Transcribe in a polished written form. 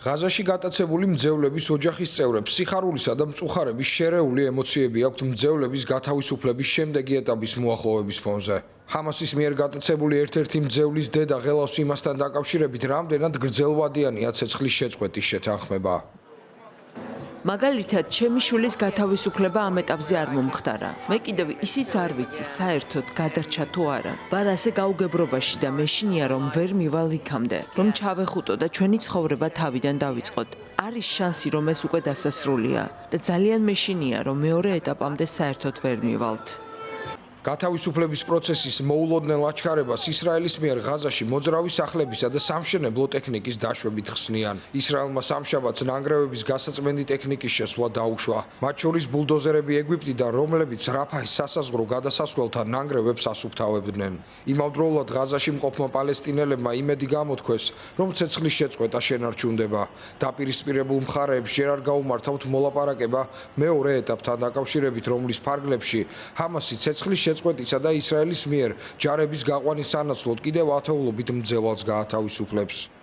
ღაზაში გატაცებული მძევლების ოჯახის წევრებს სიხარულისა და მწუხარების შერეული ემოციები აქვთ მძევლების გათავისუფლების შემდეგი ეტაპის მოახლოების ფონზე. ჰამასის მიერ გატაცებული ერთ-ერთი მძევლის დედა ღელავს იმასთან დაკავშირებით, რამდენად გრძელვადიანია ცეცხლის შეწყვეტის შეთანხმება. მაგალითად, ჩემი შვილის გათავისუფლება ამ ეტაპზე არ მომხდარა. მე კიდევ ისიც არ ვიცი, საერთოდ გადარჩა თუ არა. ვარ ასე გაუგებრობაში და მეშინია რომ ვერ მივალ იქამდე, რომ ჩავეხუტო და ჩვენი ცხოვრება თავიდან დავიწყოთ. არის შანსი რომ ეს უკვე დასასრულია და ძალიან მეშინია რომ მეორე ეტაპამდე საერთოდ ვერ მივალთ. გათავისუფლების პროცესის მოულოდნელ აჩქარებას ისრაელის მიერ ღაზაში მოძრავი სახლებისა და სამშენებლო ტექნიკის დაშვებით ხსნიან. ისრაელმა სამშაბათს ნანგრევების გასაწმენდი ტექნიკის შესვლა დაუშვა. მათ შორის ბულდოზერები ეგვიპტიდან, რომლებიც რაფაჰის სასაზღვრო გადასასვლელთან ნანგრევებს ასუფთავებდნენ. იმავდროულად ღაზაში მყოფმა პალესტინელებმა იმედი გამოთქვეს, რომ ცეცხლის შეწყვეტა შენარჩუნდება. დაპირისპირებულ მხარეებს ჯერ არ გაუმართავთ მოლაპარაკება მეორე ეტაპთან დაკავშირებით, რომლის ფარგლებში ჰამასი ცეცხლის შეწყვეტისა და ისრაელის მიერ ჯარების გაყვანის სანაცვლოდ კიდევ ათეულობით მძევალს გაათავისუფლებს.